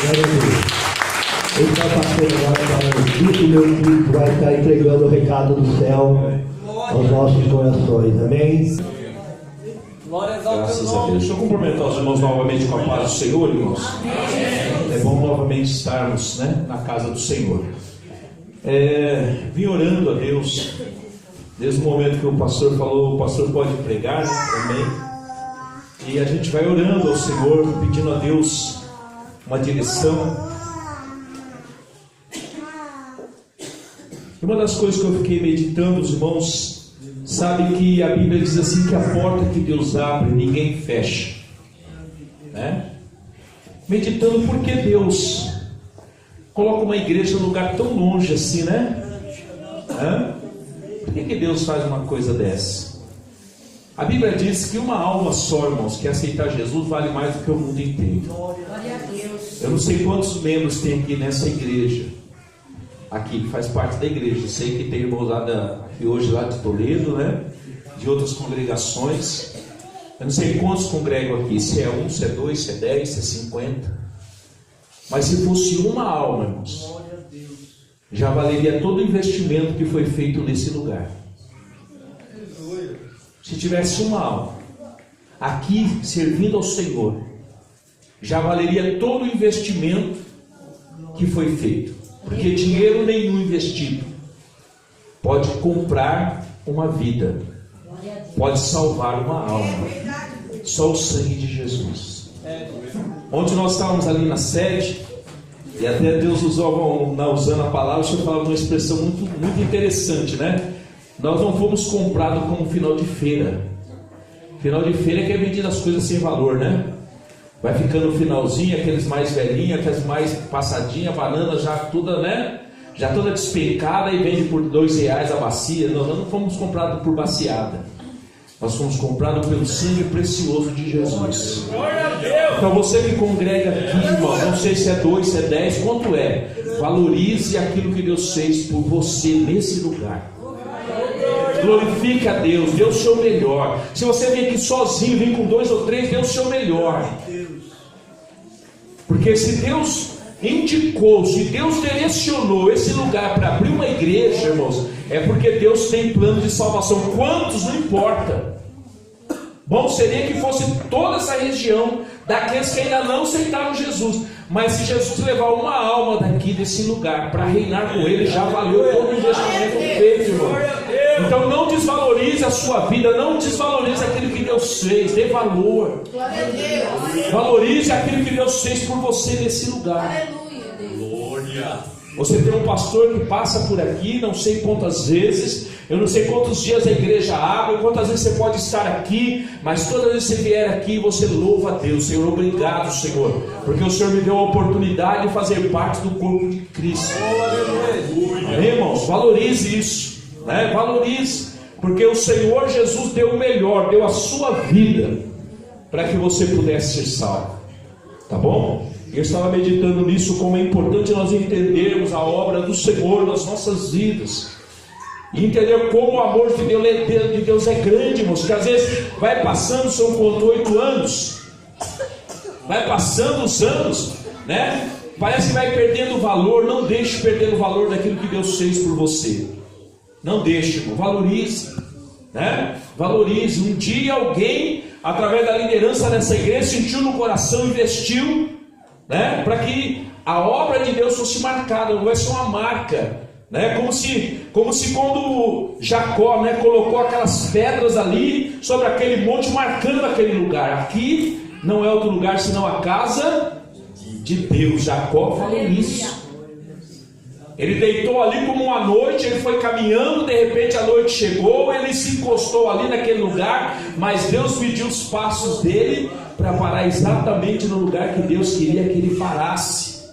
Glória a Deus. Ele está passando agora para o Cristo, meu Cristo, vai estar entregando o recado do céu aos nossos corações. Amém? Graças a Deus. Deixa eu cumprimentar os irmãos novamente com a paz do Senhor, irmãos. É bom novamente estarmos, na casa do Senhor. Vim orando a Deus desde o momento que o pastor falou, o pastor pode pregar, amém? E a gente vai orando ao Senhor, pedindo a Deus uma direção. Uma das coisas que eu fiquei meditando, os irmãos sabem que a Bíblia diz assim, que a porta que Deus abre, ninguém fecha, meditando por que Deus coloca uma igreja num lugar tão longe assim, Por que Deus faz uma coisa dessa? A Bíblia diz que uma alma só, irmãos, que aceitar Jesus vale mais do que o mundo inteiro. Glória a Deus. Eu não sei quantos membros tem aqui nessa igreja, aqui que faz parte da igreja. Eu sei que tem irmãos aqui hoje lá de Toledo, de outras congregações. Eu não sei quantos congregam aqui, se é 1, se é 2, se é 10, se é 50. Mas se fosse uma alma, irmãos, já valeria todo o investimento que foi feito nesse lugar. Se tivesse uma alma aqui servindo ao Senhor, já valeria todo o investimento que foi feito. Porque dinheiro nenhum investido pode comprar uma vida, pode salvar uma alma. Só o sangue de Jesus. Ontem nós estávamos ali na sede, e até Deus usando a palavra, o Senhor falava uma expressão muito interessante, Nós não fomos comprados como final de feira. Final de feira é que é vendido as coisas sem valor, Vai ficando no finalzinho, aqueles mais velhinhos, aquelas mais passadinhas, banana já toda, já toda despencada, e vende por R$2 a bacia. Nós não fomos comprados por baciada. Nós fomos comprados pelo sangue precioso de Jesus. Então você que congrega aqui, irmão, não sei se é 2, se é 10, quanto é? Valorize aquilo que Deus fez por você nesse lugar. Glorifique a Deus, dê o seu melhor. Se você vem aqui sozinho, vem com 2 ou 3, dê o seu melhor. Porque se Deus indicou, se Deus direcionou esse lugar para abrir uma igreja, irmãos, é porque Deus tem plano de salvação. Quantos, não importa. Bom seria que fosse toda essa região daqueles que ainda não aceitaram Jesus. Mas se Jesus levar uma alma daqui desse lugar para reinar com ele, já valeu todo o investimento feito, irmão. Então não desvalorize a sua vida, não desvalorize aquilo que Deus fez, dê valor. Valorize aquilo que Deus fez por você nesse lugar. Glória. Você tem um pastor que passa por aqui, não sei quantas vezes, eu não sei quantos dias a igreja abre, quantas vezes você pode estar aqui, mas toda vez que você vier aqui, você louva a Deus. Senhor, obrigado, Senhor, porque o Senhor me deu a oportunidade de fazer parte do corpo de Cristo. Amém, irmãos? Valorize isso, valorize, porque o Senhor Jesus deu o melhor, deu a sua vida para que você pudesse ser salvo, tá bom? Eu estava meditando nisso, como é importante nós entendermos a obra do Senhor nas nossas vidas, e entender como o amor de Deus é grande, irmãos, que às vezes vai passando, são quanto 8 anos, vai passando os anos, parece que vai perdendo o valor. Não deixe perder o valor daquilo que Deus fez por você, não deixe, irmão. Valorize, valorize. Um dia alguém, através da liderança dessa igreja, sentiu no coração, investiu, para que a obra de Deus fosse marcada. Não vai ser uma marca, como se quando Jacó, colocou aquelas pedras ali sobre aquele monte, marcando aquele lugar. Aqui não é outro lugar senão a casa de Deus. Jacó falou isso. Ele deitou ali como uma noite, ele foi caminhando, de repente a noite chegou, ele se encostou ali naquele lugar, mas Deus mediu os passos dele para parar exatamente no lugar que Deus queria que ele parasse.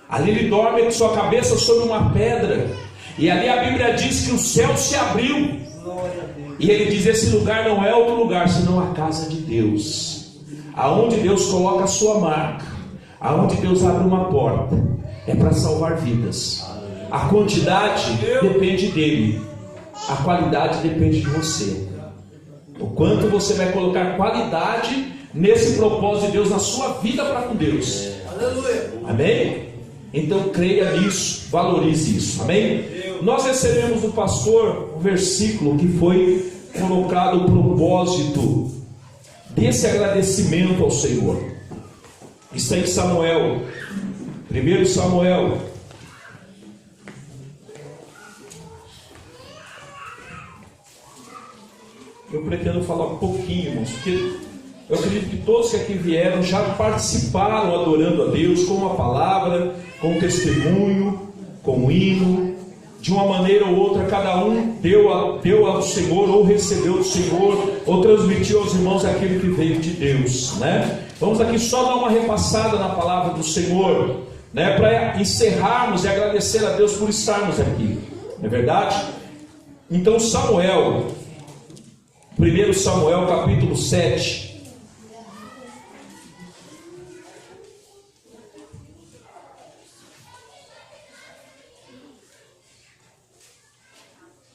Ali ele dorme com sua cabeça sobre uma pedra, e ali a Bíblia diz que o céu se abriu, e ele diz: esse lugar não é outro lugar senão a casa de Deus, aonde Deus coloca a sua marca, aonde Deus abre uma porta, é para salvar vidas. A quantidade depende dele, a qualidade depende de você. O quanto você vai colocar qualidade nesse propósito de Deus na sua vida para com Deus. Aleluia. Amém? Então creia nisso, valorize isso. Amém? Nós recebemos do pastor um versículo que foi colocado o propósito desse agradecimento ao Senhor. Está em Samuel, 1 Samuel. Eu pretendo falar um pouquinho, irmãos, porque eu acredito que todos que aqui vieram já participaram adorando a Deus com uma palavra, com um testemunho, com um hino. De uma maneira ou outra, cada um deu ao Senhor, ou recebeu do Senhor, ou transmitiu aos irmãos aquilo que veio de Deus, né? Vamos aqui só dar uma repassada na palavra do Senhor, né? Para encerrarmos e agradecer a Deus por estarmos aqui, não é verdade? Então Samuel, 1 Samuel capítulo 7.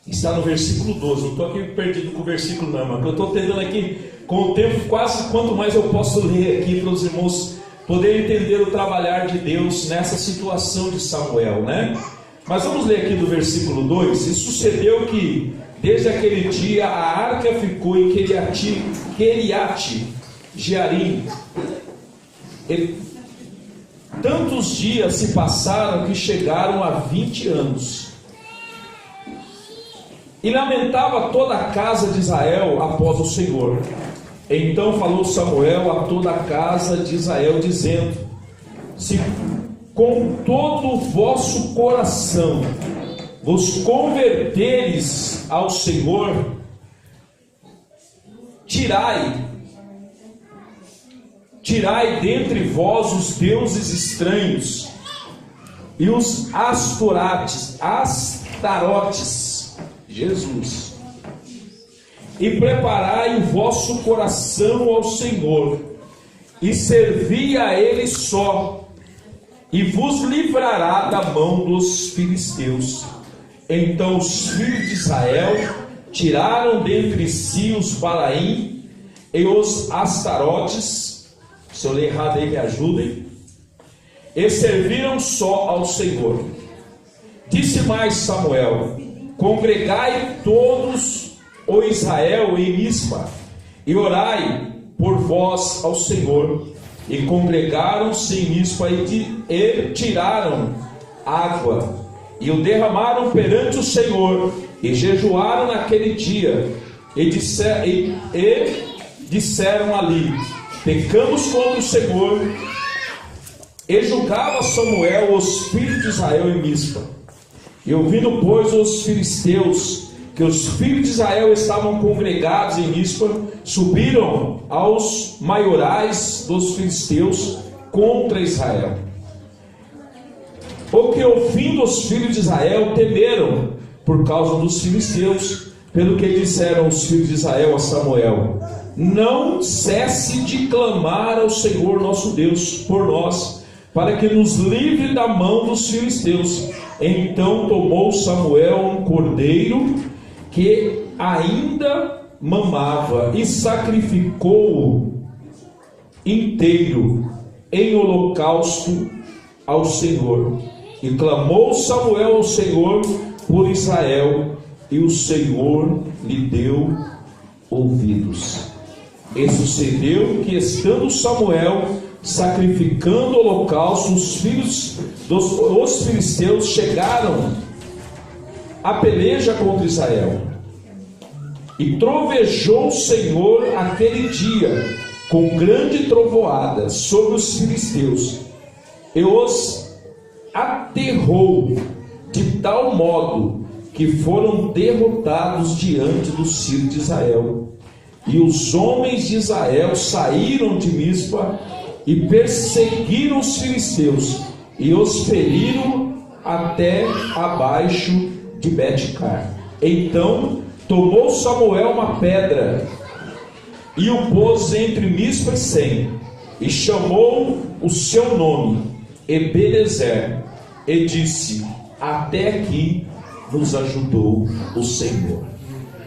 Está no versículo 12. Não estou aqui perdido com o versículo não, mas eu estou tentando aqui, com o tempo, quase quanto mais eu posso ler aqui para os irmãos poderem entender o trabalhar de Deus nessa situação de Samuel, né? Mas vamos ler aqui do versículo 2. E sucedeu que desde aquele dia a arca ficou em Queriate Jearim. Tantos dias se passaram que chegaram a 20 anos. E lamentava toda a casa de Israel após o Senhor. Então falou Samuel a toda a casa de Israel, dizendo: se com todo o vosso coração vos converteres ao Senhor, tirai dentre vós os deuses estranhos e os astarotes, Jesus, e preparai o vosso coração ao Senhor, e servi a Ele só, e vos livrará da mão dos filisteus. Então os filhos de Israel tiraram dentre si os Balaim e os Astarotes, se eu ler errado aí me ajudem, e serviram só ao Senhor. Disse mais Samuel: congregai todos o Israel em Mispa, e orai por vós ao Senhor. E congregaram-se em Mispa e tiraram água, e o derramaram perante o Senhor, e jejuaram naquele dia, e disseram ali: pecamos contra o Senhor. E julgava Samuel os filhos de Israel em Mispa. E ouvindo, pois, os filisteus que os filhos de Israel estavam congregados em Mispa, subiram aos maiorais dos filisteus contra Israel. O que ouvindo os filhos de Israel temeram por causa dos filisteus, pelo que disseram os filhos de Israel a Samuel: não cesse de clamar ao Senhor nosso Deus por nós, para que nos livre da mão dos filisteus. Então tomou Samuel um cordeiro que ainda mamava e sacrificou-o inteiro em holocausto ao Senhor. E clamou Samuel ao Senhor por Israel, e o Senhor lhe deu ouvidos. E sucedeu que, estando Samuel sacrificando o holocausto, os filhos dos filisteus chegaram a peleja contra Israel. E trovejou o Senhor aquele dia com grande trovoada sobre os filisteus, e os aterrou de tal modo que foram derrotados diante dos filhos de Israel. E os homens de Israel saíram de Mispa e perseguiram os filisteus, e os feriram até abaixo de Bet-car. Então tomou Samuel uma pedra e o pôs entre Mispa e Sem, e chamou o seu nome Ebenezer, e disse: até aqui nos ajudou o Senhor.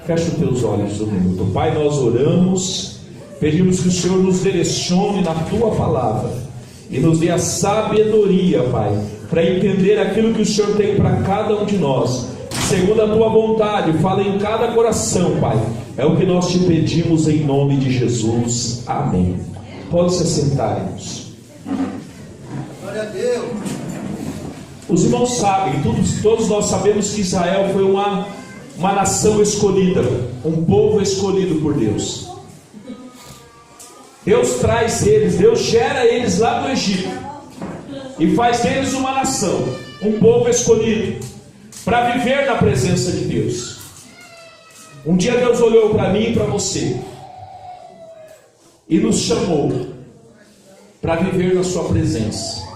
Fecha os teus olhos um minuto. Pai, nós oramos Pedimos que o Senhor nos direcione na Tua palavra e nos dê a sabedoria, Pai, para entender aquilo que o Senhor tem para cada um de nós, segundo a Tua vontade. Fala em cada coração, Pai. É o que nós te pedimos em nome de Jesus. Amém. Pode se assentar, irmãos. Glória a Deus. Os irmãos sabem, todos nós sabemos que Israel foi uma nação escolhida, um povo escolhido por Deus. Deus traz eles, Deus gera eles lá do Egito e faz deles uma nação, um povo escolhido para viver na presença de Deus. Um dia Deus olhou para mim e para você e nos chamou para viver na sua presença,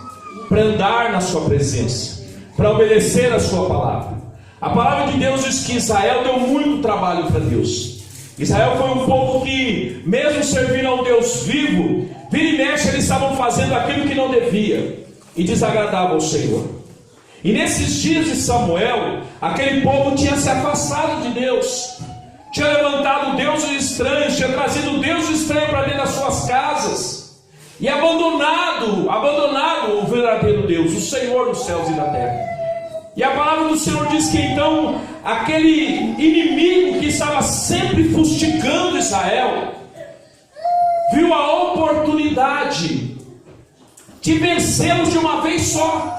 para andar na sua presença, para obedecer a sua palavra. A palavra de Deus diz que Israel deu muito trabalho para Deus. Israel foi um povo que, mesmo servindo a um Deus vivo, vira e mexe, eles estavam fazendo aquilo que não devia e desagradava ao Senhor. E nesses dias de Samuel, aquele povo tinha se afastado de Deus, tinha levantado deuses estranhos, tinha trazido deuses estranhos para dentro das suas casas e abandonado o verdadeiro Deus, o Senhor dos céus e da terra. E a palavra do Senhor diz que então aquele inimigo que estava sempre fustigando Israel viu a oportunidade de vencê-los de uma vez só,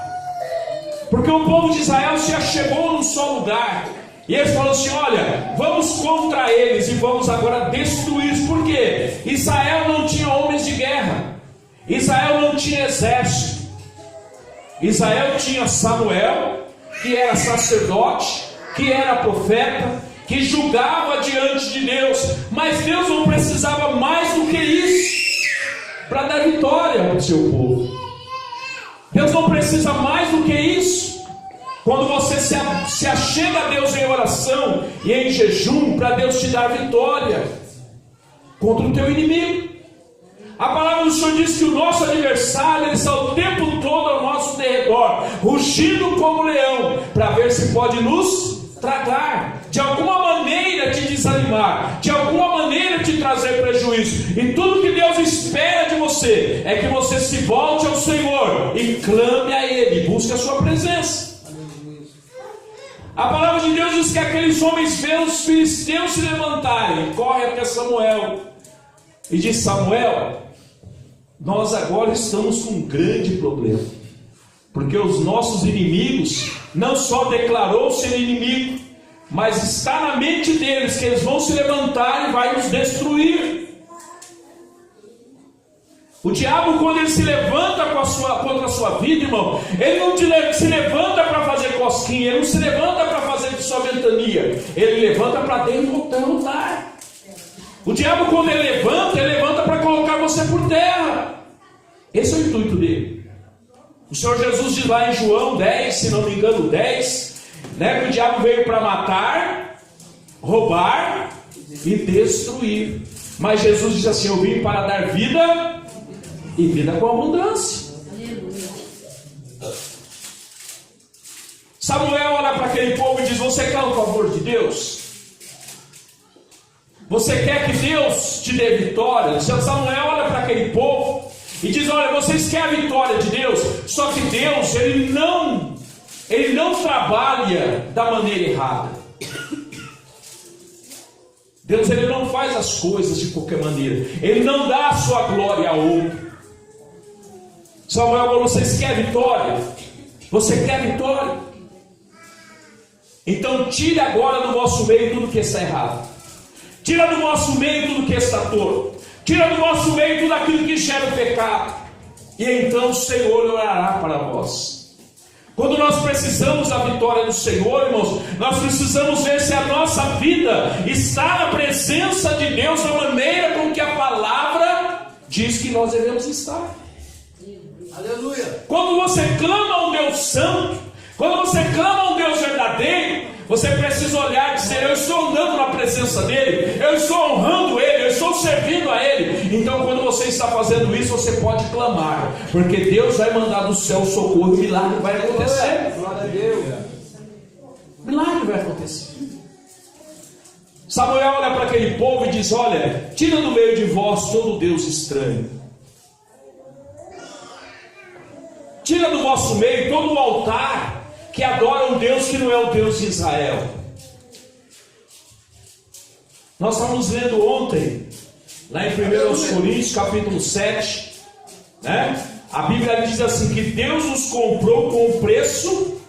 porque o povo de Israel se achegou num só lugar e eles falaram assim: olha, vamos contra eles e vamos agora destruí-los. Por quê? Israel não tinha homens de guerra, Israel não tinha exército. Israel tinha Samuel, que era sacerdote, que era profeta, que julgava diante de Deus, mas Deus não precisava mais do que isso para dar vitória ao seu povo. Deus não precisa mais do que isso. Quando você se achega a Deus em oração e em jejum, para Deus te dar vitória contra o teu inimigo. A palavra do Senhor diz que o nosso adversário, ele está o tempo todo ao nosso derredor, rugindo como leão, para ver se pode nos tragar, de alguma maneira te desanimar, de alguma maneira te trazer prejuízo. E tudo que Deus espera de você é que você se volte ao Senhor e clame a Ele, busque a sua presença. A palavra de Deus diz que aqueles homens viram os filisteus se levantarem, corre até Samuel e diz: Samuel, nós agora estamos com um grande problema, porque os nossos inimigos não só declarou ser inimigo, mas está na mente deles que eles vão se levantar e vai nos destruir. O diabo, quando ele se levanta contra a sua vida, irmão, ele não se levanta para fazer cosquinha, ele não se levanta para fazer de sua ventania, ele levanta para derrotar. O diabo, quando ele levanta para colocar você por terra. Esse é o intuito dele. O Senhor Jesus diz lá em João 10, se não me engano 10, que o diabo veio para matar, roubar e destruir. Mas Jesus diz assim: eu vim para dar vida e vida com abundância. Samuel olha para aquele povo e diz: você quer o favor de Deus? Você quer que Deus te dê vitória? Samuel olha para aquele povo e diz: olha, vocês querem a vitória de Deus? Só que Deus, Ele não trabalha da maneira errada. Deus, Ele não faz as coisas de qualquer maneira. Ele não dá a sua glória a outro. Samuel falou: vocês querem vitória? Você quer vitória? Então tire agora do vosso meio tudo que está errado. Tira do nosso meio tudo que está torto. Tira do nosso meio tudo aquilo que gera o pecado. E então o Senhor orará para vós. Quando nós precisamos da vitória do Senhor, irmãos, nós precisamos ver se a nossa vida está na presença de Deus da maneira com que a palavra diz que nós devemos estar. Aleluia. Quando você clama a um Deus santo, quando você clama a um Deus verdadeiro, você precisa olhar e dizer: eu estou andando na presença dEle, eu estou honrando Ele, eu estou servindo a Ele. Então quando você está fazendo isso, você pode clamar, porque Deus vai mandar do céu socorro, e o milagre vai acontecer. Glória a Deus. Milagre vai acontecer. Samuel olha para aquele povo e diz: olha, tira do meio de vós todo Deus estranho. Tira do vosso meio todo o altar que adora um Deus que não é o Deus de Israel. Nós estávamos lendo ontem, lá em 1 Coríntios, capítulo 7, né? A Bíblia diz assim, que Deus nos comprou com preço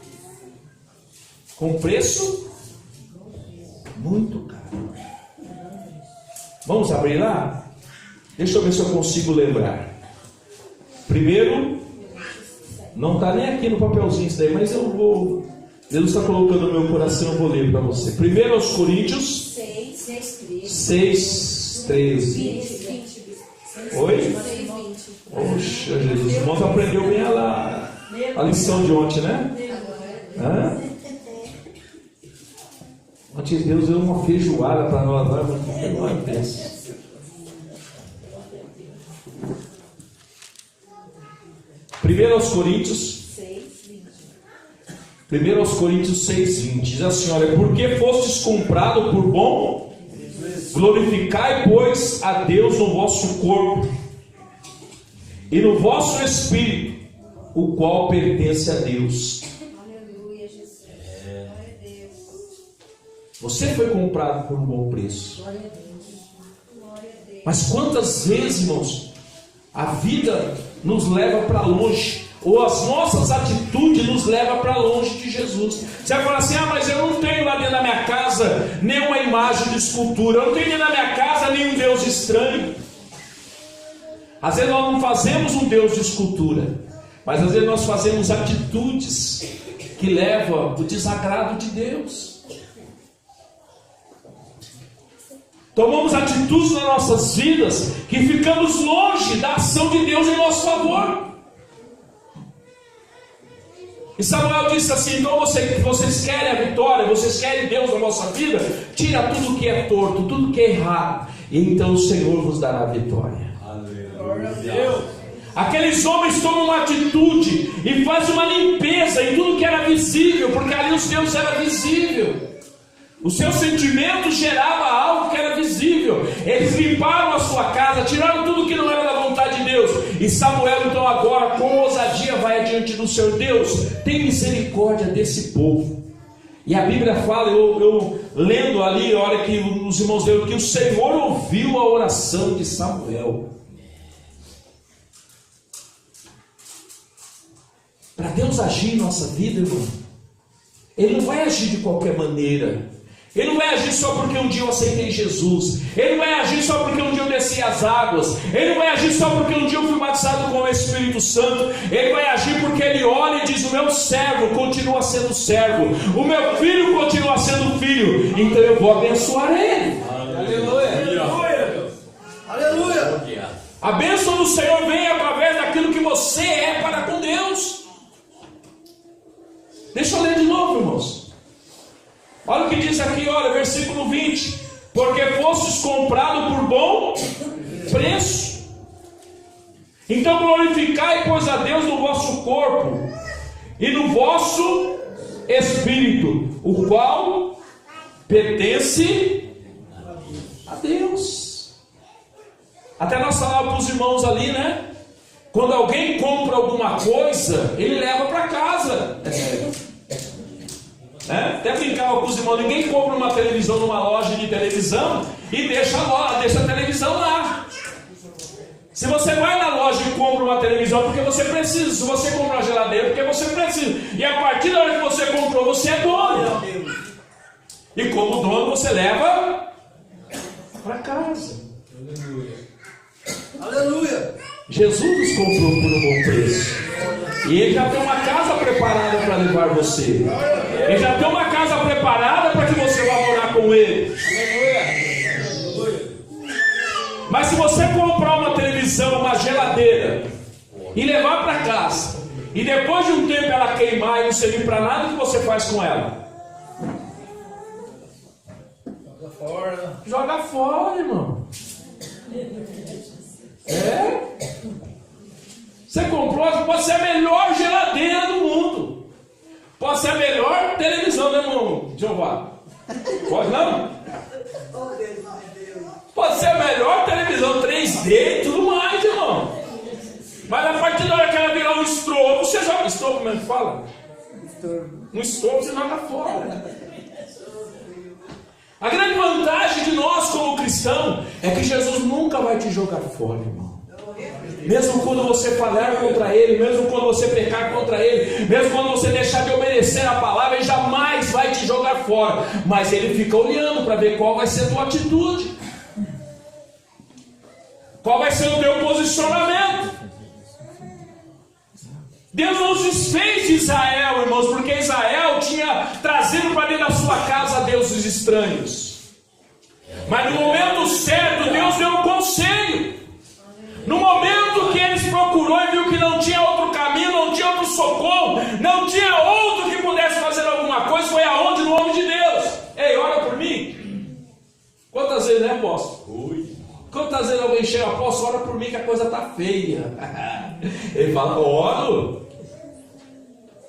muito caro. Vamos abrir lá? Deixa eu ver se eu consigo lembrar. Primeiro, não está nem aqui no papelzinho isso daí, mas eu vou. Deus está colocando no meu coração, eu vou ler para você. 1 Coríntios 6, 13. Oi? Poxa, Jesus, o irmão aprendeu bem a lição de ontem, né? Ontem Deus deu uma feijoada para nós lá, mas não é dessa. Primeiro aos Coríntios 6:20 diz assim: olha, porque fostes comprado por bom, glorificai, pois, a Deus no vosso corpo e no vosso espírito, o qual pertence a Deus. Aleluia, Jesus. Você foi comprado por um bom preço. Mas quantas vezes, irmãos, a vida nos leva para longe, ou as nossas atitudes nos levam para longe de Jesus. Você vai falar assim: ah, mas eu não tenho lá dentro da minha casa nenhuma imagem de escultura, eu não tenho dentro da minha casa nenhum Deus estranho. Às vezes nós não fazemos um Deus de escultura, mas às vezes nós fazemos atitudes que levam o desagrado de Deus. Tomamos atitudes nas nossas vidas que ficamos longe da ação de Deus em nosso favor. E Samuel disse assim: então vocês querem a vitória, vocês querem Deus na vossa vida, tira tudo que é torto, tudo que é errado, e então o Senhor vos dará a vitória. Aleluia. Aqueles homens tomam uma atitude e fazem uma limpeza em tudo que era visível, porque ali os deuses eram visíveis. Os seus sentimentos geravam algo que era visível. Eles limparam a sua casa, tiraram tudo que não era da vontade de Deus. E Samuel então agora com ousadia vai adiante do Senhor: Deus, tem misericórdia desse povo. E a Bíblia fala, eu lendo ali, a hora que os irmãos leram, que o Senhor ouviu a oração de Samuel. Para Deus agir em nossa vida, irmão, Ele não vai agir de qualquer maneira. Ele não vai agir só porque um dia eu aceitei Jesus. Ele não vai agir só porque um dia eu desci as águas. Ele não vai agir só porque um dia eu fui batizado com o Espírito Santo. Ele vai agir porque Ele olha e diz: o meu servo continua sendo servo, o meu filho continua sendo filho, então eu vou abençoar ele. Aleluia. Aleluia. A bênção do Senhor vem através daquilo que você é para com Deus. Deixa eu ler de novo, irmãos. Olha o que diz aqui, olha, versículo 20: porque fostes comprado por bom preço, então glorificai, pois, a Deus no vosso corpo e no vosso espírito, o qual pertence a Deus. Até nós falávamos para os irmãos ali, né? Quando alguém compra alguma coisa, ele leva para casa. Até brincava com os irmãos: ninguém compra uma televisão numa loja de televisão e deixa a televisão lá. Se você vai na loja e compra uma televisão porque você precisa, se você compra uma geladeira porque você precisa, e a partir da hora que você comprou, você é dono, e como dono você leva para casa. Aleluia. Jesus nos comprou por um bom preço, e Ele já tem uma casa preparada para levar você. Ele já tem uma casa preparada para que você vá morar com Ele. Mas se você comprar uma televisão, uma geladeira e levar para casa, e depois de um tempo ela queimar e não servir para nada, o que você faz com ela? Joga fora. Joga fora, irmão. Você comprou, pode ser a melhor geladeira do mundo, pode ser a melhor televisão, né, irmão Jeová? Pode não? estovo, você joga estovo, como é que fala? No estovo você joga fora. A grande vantagem de nós como cristão é que Jesus nunca vai te jogar fora, irmão. Mesmo quando você falhar contra Ele, mesmo quando você pecar contra Ele, mesmo quando você deixar de obedecer a palavra, Ele jamais vai te jogar fora. Mas Ele fica olhando para ver qual vai ser a tua atitude, qual vai ser o teu posicionamento. Deus não se desfez de Israel, irmãos, porque Israel tinha trazido para dentro da sua casa deuses estranhos. Mas no momento certo, Deus deu um conselho. No momento que eles procurou e viu que não tinha outro caminho, não tinha outro socorro, não tinha outro que pudesse fazer alguma coisa, foi aonde? No nome de Deus. Ei, ora por mim. Quantas vezes, né, apóstolo? Quantas vezes alguém chega, apóstolo, ora por mim que a coisa está feia. Ele fala, oro.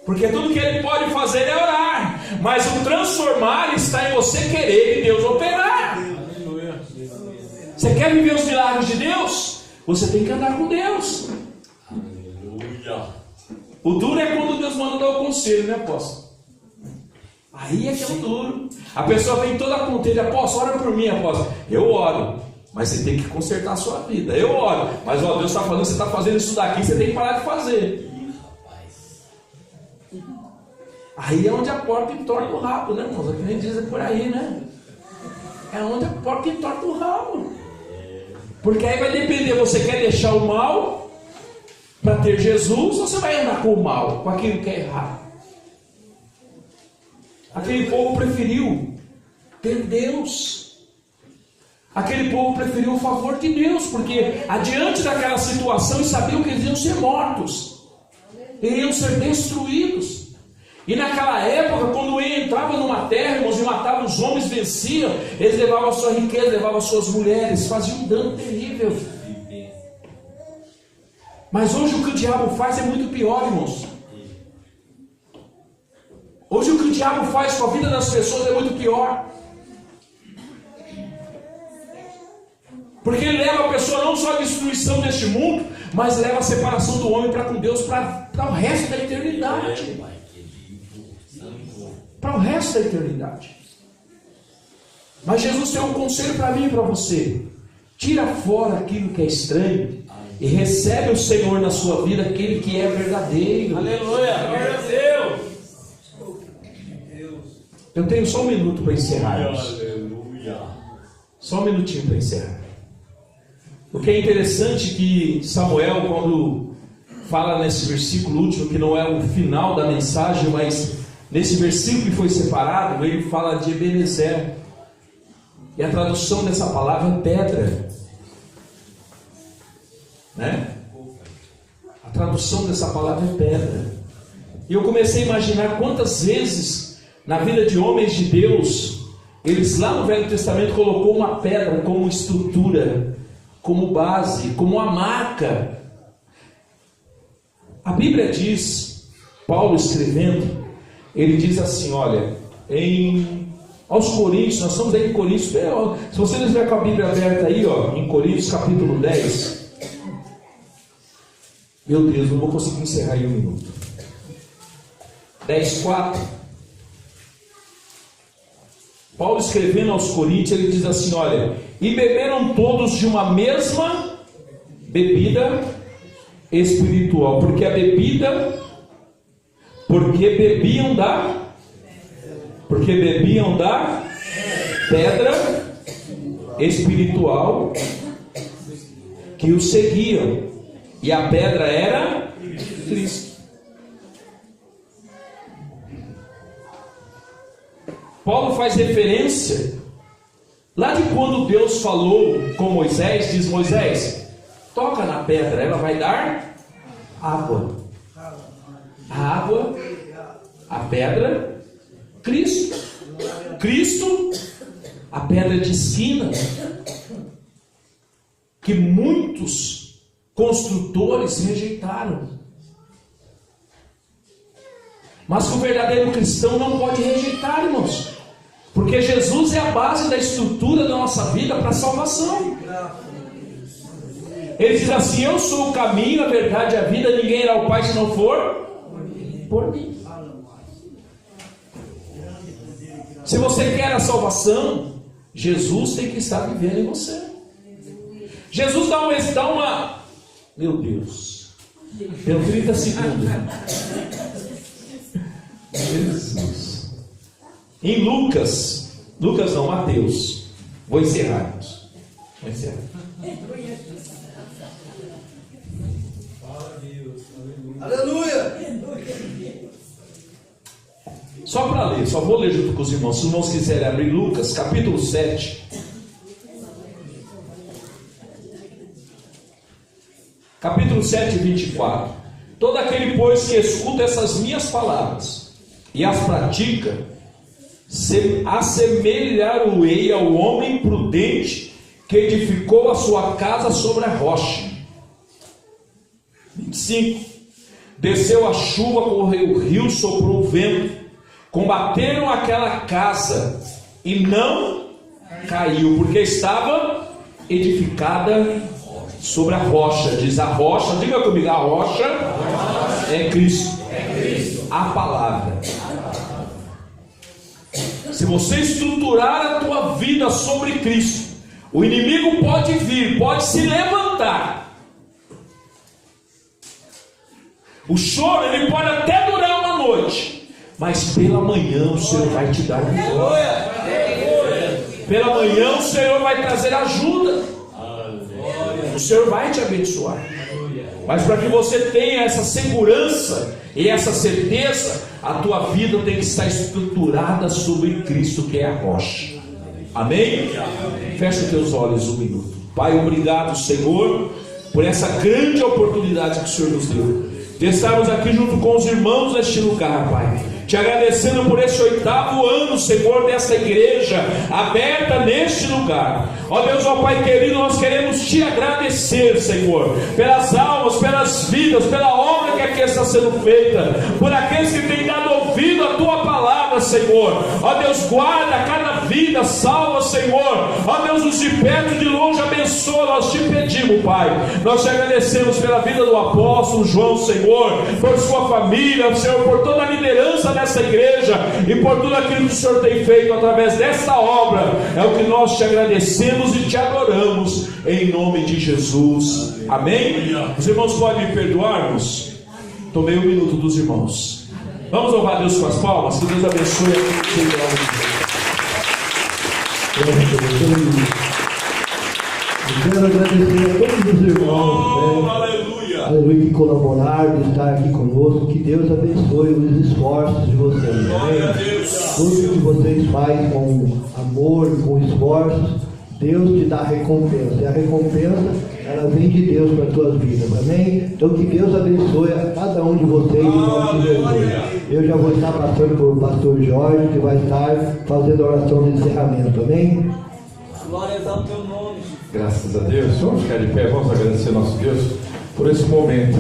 Porque tudo que ele pode fazer é orar. Mas o transformar está em você querer e Deus operar. Você quer viver os milagres de Deus? Você tem que andar com Deus. Aleluia. O duro é quando Deus manda dar o conselho, né, apóstolo? Aí é que é o duro. A pessoa vem toda contente, apóstolo, ora por mim, apóstolo. Eu oro, mas você tem que consertar a sua vida. Eu oro, mas ó, Deus está falando, você está fazendo isso daqui, você tem que parar de fazer. Aí é onde a porca entorta o rabo, né, irmãos? É que nem diz por aí, né? É onde a porca entorta o rabo. Porque aí vai depender, você quer deixar o mal para ter Jesus, ou você vai andar com o mal, com aquilo que é errado? Aquele povo preferiu ter Deus. Aquele povo preferiu o favor de Deus, porque adiante daquela situação eles sabiam que eles iam ser mortos, iriam ser destruídos. E naquela época, quando ele entrava numa terra, irmãos, e matava os homens, venciam, eles levavam a sua riqueza, levavam as suas mulheres, faziam um dano terrível. Mas hoje o que o diabo faz é muito pior, irmãos. Hoje o que o diabo faz com a vida das pessoas é muito pior. Porque ele leva a pessoa não só à destruição deste mundo, mas leva a separação do homem para com Deus para o resto da eternidade. Para o resto da eternidade. Mas Jesus tem um conselho para mim e para você. Tira fora aquilo que é estranho e recebe o Senhor na sua vida, aquele que é verdadeiro. Aleluia, glória a Deus. Eu tenho só um minuto para encerrar. Só um minutinho para encerrar. O que é interessante que Samuel, quando fala nesse versículo último, que não é o final da mensagem, mas nesse versículo que foi separado, ele fala de Ebenezer. E a tradução dessa palavra é pedra. Né? A tradução dessa palavra é pedra. E eu comecei a imaginar quantas vezes na vida de homens de Deus, eles lá no Velho Testamento colocou uma pedra como estrutura, como base, como uma marca. A Bíblia diz, Paulo escrevendo, ele diz assim, olha, aos Coríntios, nós estamos aí em Coríntios, se você não estiver com a Bíblia aberta aí, ó, em Coríntios capítulo 10, meu Deus, não vou conseguir encerrar em um minuto. 10:4. Paulo escrevendo aos Coríntios, ele diz assim, olha, e beberam todos de uma mesma bebida espiritual, porque bebiam da pedra espiritual que os seguiam, e a pedra era Cristo. Paulo faz referência lá de quando Deus falou com Moisés, diz Moisés, toca na pedra, ela vai dar água. A água, a pedra, Cristo. Cristo, a pedra de esquina, que muitos construtores rejeitaram. Mas que o verdadeiro cristão não pode rejeitar, irmãos, porque Jesus é a base da estrutura da nossa vida para a salvação. Ele diz assim: eu sou o caminho, a verdade e a vida, ninguém irá ao Pai se não for por mim. Se você quer a salvação, Jesus tem que estar vivendo em você. Jesus dá uma... Meu Deus, deu 30 segundos. Jesus. Em Mateus. Vou encerrar. Aleluia. Só para ler, só vou ler junto com os irmãos. Se os irmãos quiserem abrir Lucas, capítulo 7. Capítulo 7, 24. Todo aquele, pois, que escuta essas minhas palavras e as pratica, assemelhar-o-ei ao homem prudente que edificou a sua casa sobre a rocha. 25. Desceu a chuva, correu o rio, soprou o vento, combateram aquela casa e não caiu, porque estava edificada sobre a rocha. Diz a rocha, diga comigo, a rocha é Cristo, a palavra. Se você estruturar a tua vida sobre Cristo, o inimigo pode vir, pode se levantar. O choro, ele pode até durar uma noite, mas pela manhã o Senhor vai te dar vitória. Pela manhã o Senhor vai trazer ajuda. O Senhor vai te abençoar. Mas para que você tenha essa segurança e essa certeza, a tua vida tem que estar estruturada sobre Cristo, que é a rocha. Amém? Fecha os teus olhos um minuto. Pai, obrigado, Senhor, por essa grande oportunidade que o Senhor nos deu de estarmos aqui junto com os irmãos neste lugar, Pai. Te agradecendo por esse 8º ano, Senhor, dessa igreja aberta neste lugar. Ó Deus, ó Pai querido, nós queremos te agradecer, Senhor, pelas almas, pelas vidas, pela obra que aqui está sendo feita, por aqueles que têm dado ouvido à tua palavra, Senhor. Ó Deus, guarda cada vida, salva, Senhor. Ó Deus, os de perto e de longe abençoa, nós te pedimos, Pai. Nós te agradecemos pela vida do apóstolo João, Senhor, por sua família, Senhor, por toda a liderança dessa igreja e por tudo aquilo que o Senhor tem feito através desta obra. É o que nós te agradecemos e te adoramos em nome de Jesus. Amém? Os irmãos podem me perdoar-nos? Tomei um minuto dos irmãos. Vamos louvar Deus com as palmas. Que Deus abençoe. Eu quero agradecer a todos os irmãos, aleluia, que colaboraram, de estar aqui conosco. Que Deus abençoe os esforços de vocês. Tudo que vocês fazem com amor, com esforços, Deus te dá recompensa. E a recompensa, ela vem de Deus para as tuas vidas. Amém? Então que Deus abençoe a cada um de vocês em nome de Jesus. Eu já vou estar passando por o pastor Jorge, que vai estar fazendo a oração de encerramento. Amém? Glória ao teu nome. Graças a Deus. Vamos ficar de pé, vamos agradecer a nosso Deus por esse momento.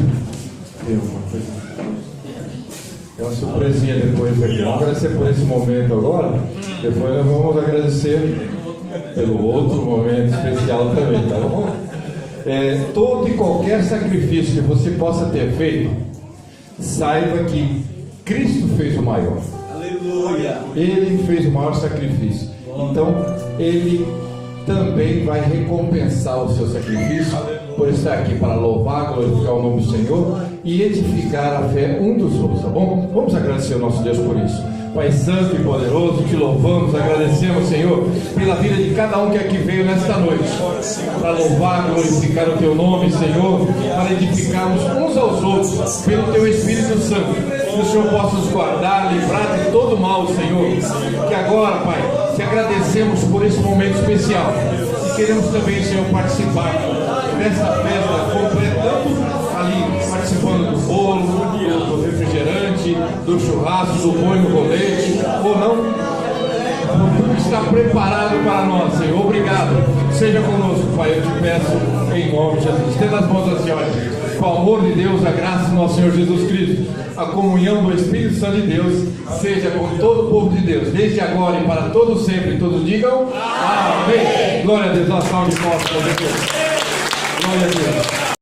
É uma surpresinha depois aqui. Vamos agradecer por esse momento agora. Depois nós vamos agradecer pelo outro momento especial também, tá bom? Todo e qualquer sacrifício que você possa ter feito, saiba que Cristo fez o maior. Aleluia. Ele fez o maior sacrifício. Então, Ele também vai recompensar o seu sacrifício por estar aqui para louvar, glorificar o nome do Senhor e edificar a fé um dos outros, tá bom? Vamos agradecer ao nosso Deus por isso. Pai Santo e Poderoso, te louvamos, agradecemos, Senhor, pela vida de cada um que aqui veio nesta noite, para louvar, glorificar o Teu nome, Senhor, para edificarmos uns aos outros, pelo Teu Espírito Santo, que o Senhor possa nos guardar, livrar de todo mal, Senhor, que agora, Pai, te agradecemos por esse momento especial, e queremos também, Senhor, participar dessa festa, completando ali, participando do bolo, do refrigerante, do churrasco, do boi no rolete, ou não, tudo está preparado para nós, Senhor. Obrigado. Seja conosco, Pai, eu te peço em nome de Jesus. Estenda as mãos assim, olha, com o amor de Deus, a graça do nosso Senhor Jesus Cristo, a comunhão do Espírito Santo de Deus, seja com todo o povo de Deus, desde agora e para todos sempre. Todos digam amém. Glória a Deus, uma salva de palmas para Deus. Glória a Deus.